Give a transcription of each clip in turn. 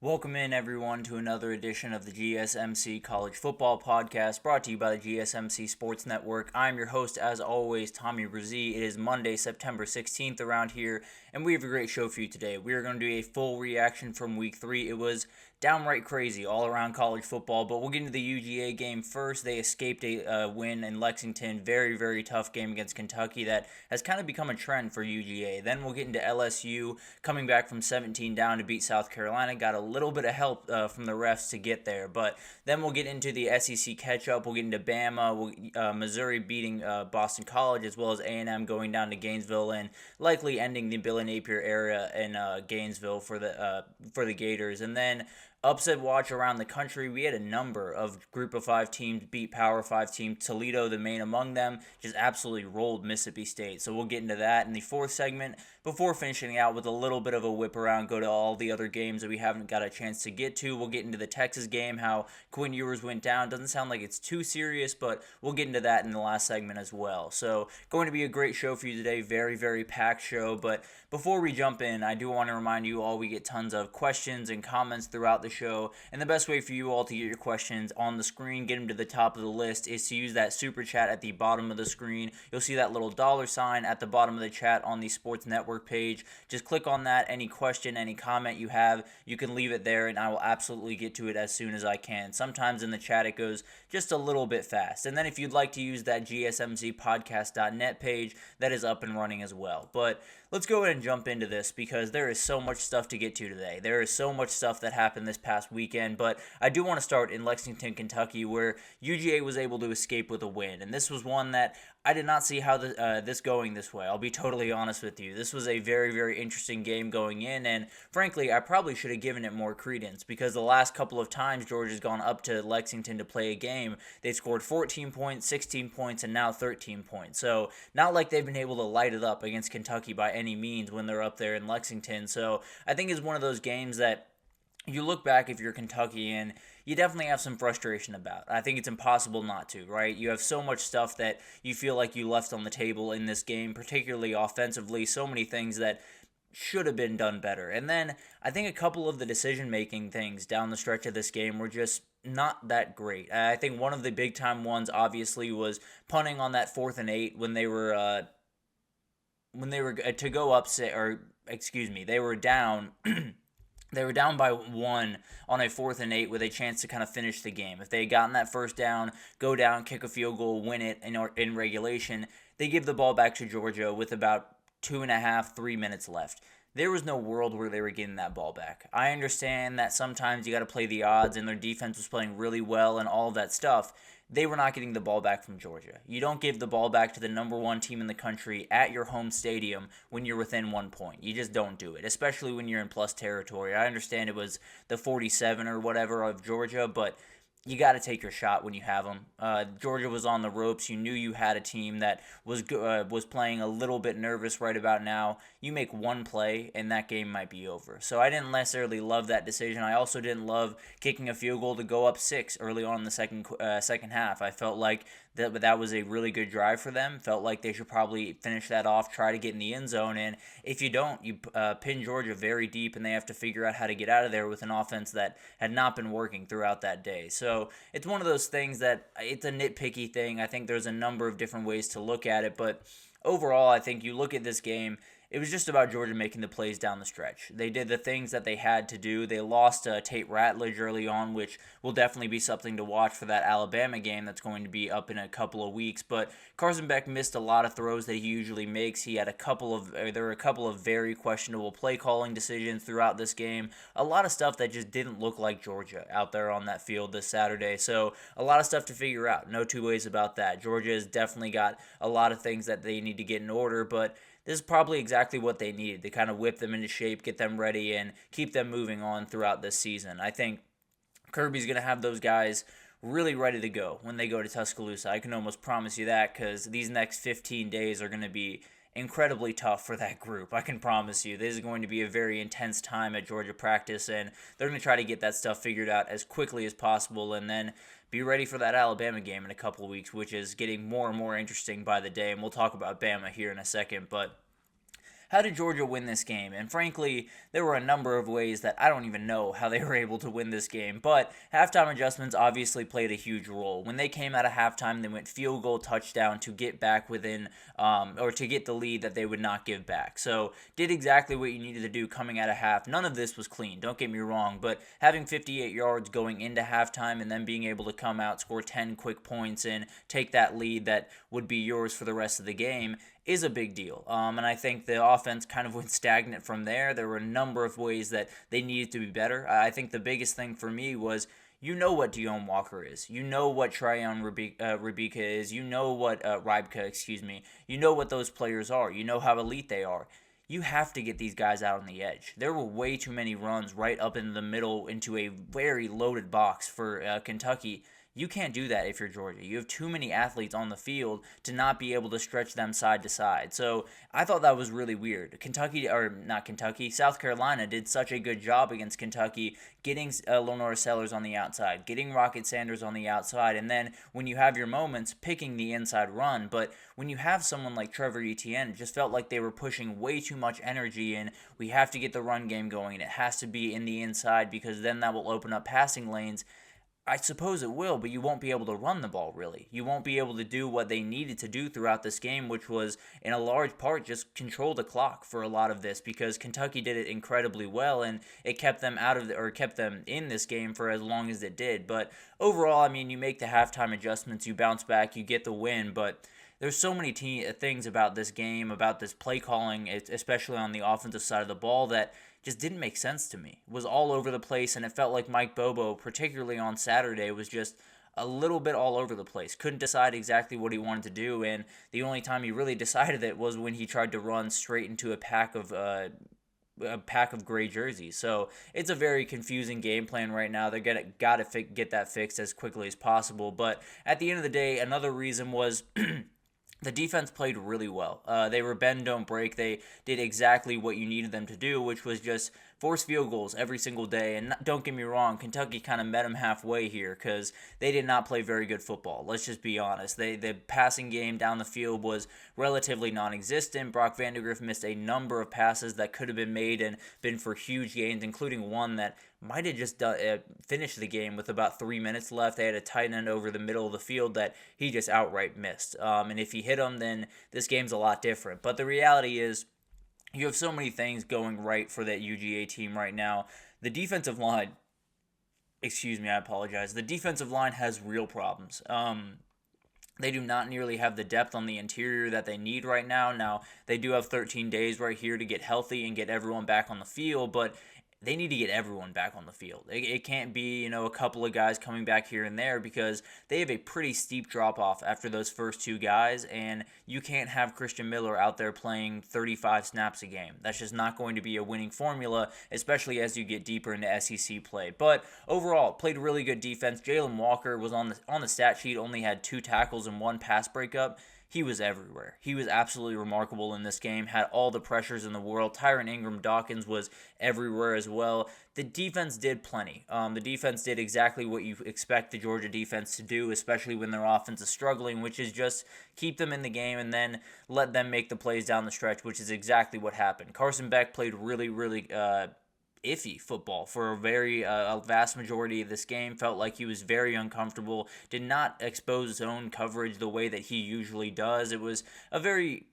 Welcome in, everyone, to another edition of the GSMC College Football Podcast, brought to you by the GSMC Sports Network. I'm your host, as always, Tommy Brzee. It is Monday, September 16th around here, and we have a great show for you today. We are going to do a full reaction from Week 3. It was downright crazy all around college football, but we'll get into the UGA game first. They escaped a win in Lexington. Very, very tough game against Kentucky that has kind of become a trend for UGA. Then we'll get into LSU coming back from 17 down to beat South Carolina. Got a little bit of help from the refs to get there, but then we'll get into the SEC catch-up. We'll get into Bama, Missouri beating Boston College, as well as A&M going down to Gainesville and likely ending the Billy Napier era in Gainesville for the Gators. And then upset watch around the country. We had a number of Group of 5 teams beat Power 5 teams. Toledo, the main among them, just absolutely rolled Mississippi State. So we'll get into that in the fourth segment before finishing out with a little bit of a whip around, go to all the other games that we haven't got a chance to get to. We'll get into the Texas game, how Quinn Ewers went down. Doesn't sound like it's too serious, but we'll get into that in the last segment as well. So going to be a great show for you today. Very, very packed show. But before we jump in, I do want to remind you all we get tons of questions and comments throughout the show, and the best way for you all to get your questions on the screen, get them to the top of the list, is to use that super chat at the bottom of the screen. You'll see that little $sign at the bottom of the chat on the Sports Network page. Just click on that. Any question, any comment you have, you can leave it there, and I will absolutely get to it as soon as I can. Sometimes in the chat it goes just a little bit fast. And then if you'd like to use that GSMCPodcast.net page, that is up and running as well. But let's go ahead and jump into this because there is so much stuff to get to today. There is so much stuff that happened this past weekend, but I do want to start in Lexington, Kentucky, where UGA was able to escape with a win. And this was one that I did not see how this going this way. I'll be totally honest with you. This was a very, very interesting game going in, and frankly, I probably should have given it more credence because the last couple of times Georgia's gone up to Lexington to play a game, they've scored 14 points, 16 points, and now 13 points. So not like they've been able to light it up against Kentucky by any means when they're up there in Lexington. So I think it's one of those games that you look back if you're Kentucky and you definitely have some frustration about. I think it's impossible not to, right? You have so much stuff that you feel like you left on the table in this game, particularly offensively, so many things that should have been done better. And then I think a couple of the decision-making things down the stretch of this game were just not that great. I think one of the big-time ones, obviously, was punting on that 4th and 8 when they were to go up, they were down. They were down by 1 on a 4th and 8 with a chance to kind of finish the game. If they had gotten that first down, go down, kick a field goal, win it in regulation, they give the ball back to Georgia with about 2.5, 3 minutes left. There was no world where they were getting that ball back. I understand that sometimes you got to play the odds, and their defense was playing really well and all of that stuff. They were not getting the ball back from Georgia. You don't give the ball back to the number 1 team in the country at your home stadium when you're within 1 point. You just don't do it, especially when you're in plus territory. I understand it was the 47 or whatever of Georgia, but you got to take your shot when you have them. Georgia was on the ropes. You knew you had a team that was playing a little bit nervous right about now. You make one play, and that game might be over. So I didn't necessarily love that decision. I also didn't love kicking a field goal to go up 6 early on in the second half. I felt like that was a really good drive for them. Felt like they should probably finish that off, try to get in the end zone, and if you don't, you pin Georgia very deep, and they have to figure out how to get out of there with an offense that had not been working throughout that day. So it's one of those things that it's a nitpicky thing. I think there's a number of different ways to look at it, but overall, I think you look at this game, it was just about Georgia making the plays down the stretch. They did the things that they had to do. They lost Tate Ratledge early on, which will definitely be something to watch for that Alabama game that's going to be up in a couple of weeks. But Carson Beck missed a lot of throws that he usually makes. He had there were a couple of very questionable play calling decisions throughout this game. A lot of stuff that just didn't look like Georgia out there on that field this Saturday. So a lot of stuff to figure out. No two ways about that. Georgia has definitely got a lot of things that they need to get in order, but this is probably exactly what they needed to kind of whip them into shape, get them ready, and keep them moving on throughout this season. I think Kirby's going to have those guys really ready to go when they go to Tuscaloosa. I can almost promise you that because these next 15 days are going to be incredibly tough for that group. I can promise you. This is going to be a very intense time at Georgia practice, and they're going to try to get that stuff figured out as quickly as possible, and then be ready for that Alabama game in a couple of weeks, which is getting more and more interesting by the day, and we'll talk about Bama here in a second. But how did Georgia win this game? And frankly, there were a number of ways that I don't even know how they were able to win this game. But halftime adjustments obviously played a huge role. When they came out of halftime, they went field goal, touchdown to get back within, or to get the lead that they would not give back. So did exactly what you needed to do coming out of half. None of this was clean, don't get me wrong, but having 58 yards going into halftime and then being able to come out, score 10 quick points, and take that lead that would be yours for the rest of the game is a big deal. And I think the offense kind of went stagnant from there. There were a number of ways that they needed to be better. I think the biggest thing for me was, you know what Deone Walker is. You know what Tryon Ribika is. You know what Rybka, You know what those players are. You know how elite they are. You have to get these guys out on the edge. There were way too many runs right up in the middle into a very loaded box for Kentucky. You can't do that if you're Georgia. You have too many athletes on the field to not be able to stretch them side to side. So I thought that was really weird. South Carolina did such a good job against Kentucky getting Lenora Sellers on the outside, getting Rocket Sanders on the outside, and then when you have your moments, picking the inside run. But when you have someone like Trevor Etienne, it just felt like they were pushing way too much energy in. We have to get the run game going, and it has to be in the inside because then that will open up passing lanes. I suppose it will, but you won't be able to run the ball, really. You won't be able to do what they needed to do throughout this game, which was, in a large part, just control the clock for a lot of this, because Kentucky did it incredibly well, and it kept them kept them in this game for as long as it did. But overall, I mean, you make the halftime adjustments, you bounce back, you get the win, but there's so many things about this game, about this play calling, especially on the offensive side of the ball, that just didn't make sense to me. It was all over the place, and it felt like Mike Bobo, particularly on Saturday, was just a little bit all over the place. Couldn't decide exactly what he wanted to do, and the only time he really decided it was when he tried to run straight into a pack of gray jerseys. So it's a very confusing game plan right now. They're gotta get that fixed as quickly as possible. But at the end of the day, another reason was the defense played really well. They were bend, don't break. They did exactly what you needed them to do, which was just force field goals every single day. And don't get me wrong, Kentucky kind of met them halfway here because they did not play very good football. Let's just be honest. The passing game down the field was relatively non-existent. Brock Vandegrift missed a number of passes that could have been made and been for huge gains, including one that might have just finished the game with about 3 minutes left. They had a tight end over the middle of the field that he just outright missed. And if he hit him, then this game's a lot different. But the reality is, you have so many things going right for that UGA team right now. The defensive line, I apologize. The defensive line has real problems. They do not nearly have the depth on the interior that they need right now. Now, they do have 13 days right here to get healthy and get everyone back on the field, but they need to get everyone back on the field. It can't be, a couple of guys coming back here and there, because they have a pretty steep drop-off after those first two guys, and you can't have Christian Miller out there playing 35 snaps a game. That's just not going to be a winning formula, especially as you get deeper into SEC play. But overall, played really good defense. Jalen Walker was on the stat sheet, only had 2 tackles and 1 pass breakup. He was everywhere. He was absolutely remarkable in this game, had all the pressures in the world. Tyron Ingram-Dawkins was everywhere as well. The defense did plenty. The defense did exactly what you expect the Georgia defense to do, especially when their offense is struggling, which is just keep them in the game and then let them make the plays down the stretch, which is exactly what happened. Carson Beck played really, really iffy football for a vast majority of this game. Felt like he was very uncomfortable, did not expose zone coverage the way that he usually does. It was a very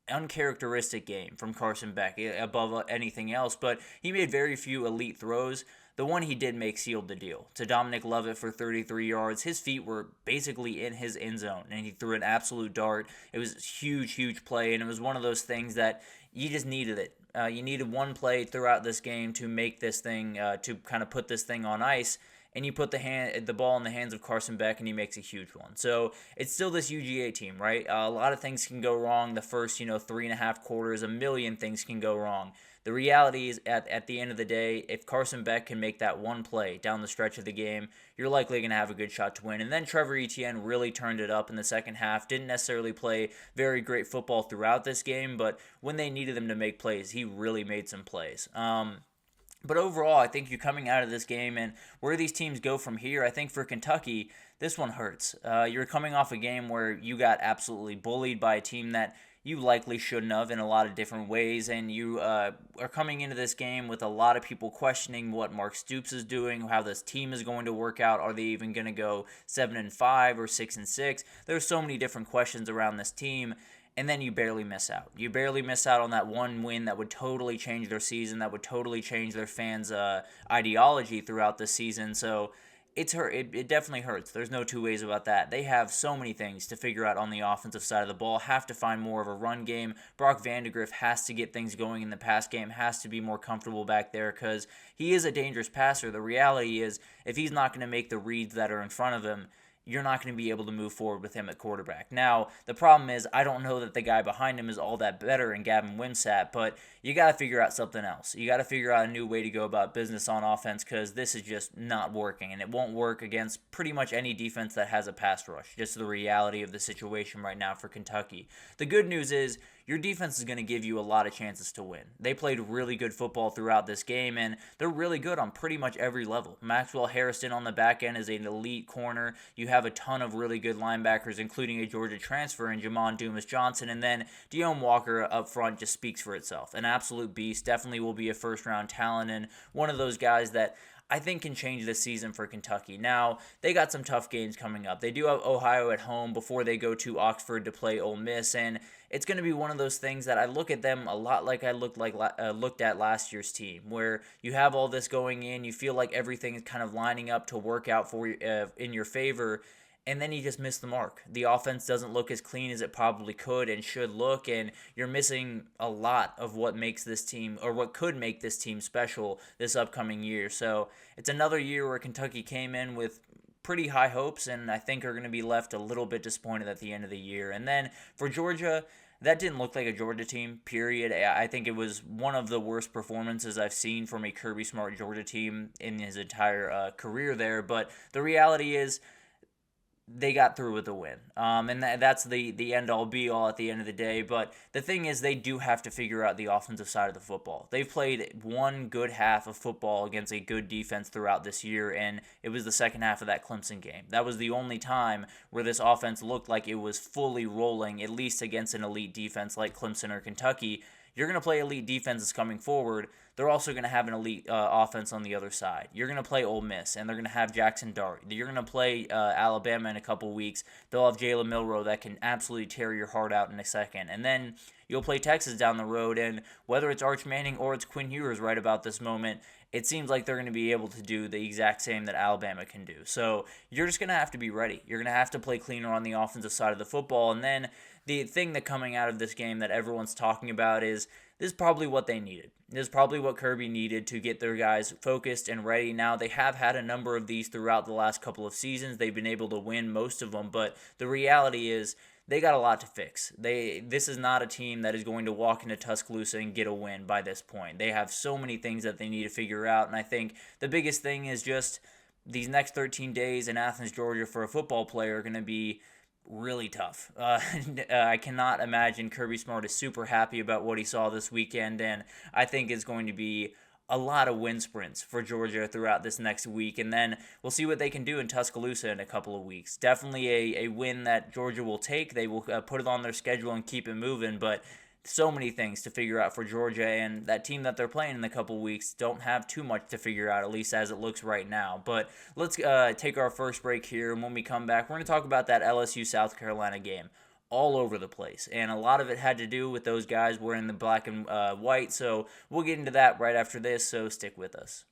uncharacteristic game from Carson Beck above anything else, but he made very few elite throws. The one he did make sealed the deal to Dominic Lovett for 33 yards. His feet were basically in his end zone, and he threw an absolute dart. It was a huge, huge play, and it was one of those things that you just needed it. You needed one play throughout this game to make this thing, to kind of put this thing on ice, and you put the ball in the hands of Carson Beck, and he makes a huge one. So it's still this UGA team, right? A lot of things can go wrong the first, 3.5 quarters. A million things can go wrong. The reality is, at the end of the day, if Carson Beck can make that one play down the stretch of the game, you're likely going to have a good shot to win. And then Trevor Etienne really turned it up in the second half. Didn't necessarily play very great football throughout this game, but when they needed him to make plays, he really made some plays. But overall, I think you're coming out of this game, and where these teams go from here, I think for Kentucky, this one hurts. You're coming off a game where you got absolutely bullied by a team that you likely shouldn't have in a lot of different ways, and you are coming into this game with a lot of people questioning what Mark Stoops is doing, how this team is going to work out. Are they even going to go 7-5 or 6-6? There's so many different questions around this team, and then you barely miss out. You barely miss out on that one win that would totally change their season, that would totally change their fans' ideology throughout the season. So it's hurt. It definitely hurts. There's no two ways about that. They have so many things to figure out on the offensive side of the ball. Have to find more of a run game. Brock Vandegrift has to get things going in the pass game. Has to be more comfortable back there because he is a dangerous passer. The reality is, if he's not going to make the reads that are in front of him, you're not going to be able to move forward with him at quarterback. Now, the problem is, I don't know that the guy behind him is all that better in Gavin Wimsatt, but you got to figure out something else. You got to figure out a new way to go about business on offense because this is just not working, and it won't work against pretty much any defense that has a pass rush. Just the reality of the situation right now for Kentucky. The good news is, your defense is going to give you a lot of chances to win. They played really good football throughout this game, and they're really good on pretty much every level. Maxwell Harrison on the back end is an elite corner. You have a ton of really good linebackers, including a Georgia transfer in Jamon Dumas-Johnson, and then Deone Walker up front just speaks for itself. An absolute beast, definitely will be a first-round talent, and one of those guys that I think can change this season for Kentucky. Now, they got some tough games coming up. They do have Ohio at home before they go to Oxford to play Ole Miss, and it's going to be one of those things that I look at them a lot like I looked at last year's team, where you have all this going in, you feel like everything is kind of lining up to work out for you in your favor, and then you just miss the mark. The offense doesn't look as clean as it probably could and should look, and you're missing a lot of what makes this team, or what could make this team special this upcoming year. So it's another year where Kentucky came in with pretty high hopes, and I think are going to be left a little bit disappointed at the end of the year. And then for Georgia, that didn't look like a Georgia team, period. I think it was one of the worst performances I've seen from a Kirby Smart Georgia team in his entire career there. But the reality is, they got through with a win. And that's the end-all, be-all at the end of the day. But the thing is, they do have to figure out the offensive side of the football. They've played one good half of football against a good defense throughout this year, and it was the second half of that Clemson game. That was the only time where this offense looked like it was fully rolling, at least against an elite defense like Clemson or Kentucky. You're going to play elite defenses coming forward. They're also going to have an elite offense on the other side. You're going to play Ole Miss, and they're going to have Jackson Dart. You're going to play Alabama in a couple weeks. They'll have Jalen Milroe that can absolutely tear your heart out in a second. And then you'll play Texas down the road, and whether it's Arch Manning or it's Quinn Ewers right about this moment, it seems like they're going to be able to do the exact same that Alabama can do. So you're just going to have to be ready. You're going to have to play cleaner on the offensive side of the football. And then the thing that coming out of this game that everyone's talking about is this is probably what they needed. This is probably what Kirby needed to get their guys focused and ready. Now, they have had a number of these throughout the last couple of seasons. They've been able to win most of them, but the reality is they got a lot to fix. This is not a team that is going to walk into Tuscaloosa and get a win by this point. They have so many things that they need to figure out, and I think the biggest thing is just these next 13 days in Athens, Georgia for a football player are going to be really tough. I cannot imagine Kirby Smart is super happy about what he saw this weekend, and I think it's going to be a lot of wind sprints for Georgia throughout this next week, and then we'll see what they can do in Tuscaloosa in a couple of weeks. Definitely a win that Georgia will take. They will put it on their schedule and keep it moving, but so many things to figure out for Georgia, and that team that they're playing in a couple weeks don't have too much to figure out, at least as it looks right now. But let's take our first break here, and when we come back, we're going to talk about that LSU-South Carolina game. All over the place, and a lot of it had to do with those guys wearing the black and white, so we'll get into that right after this, so stick with us.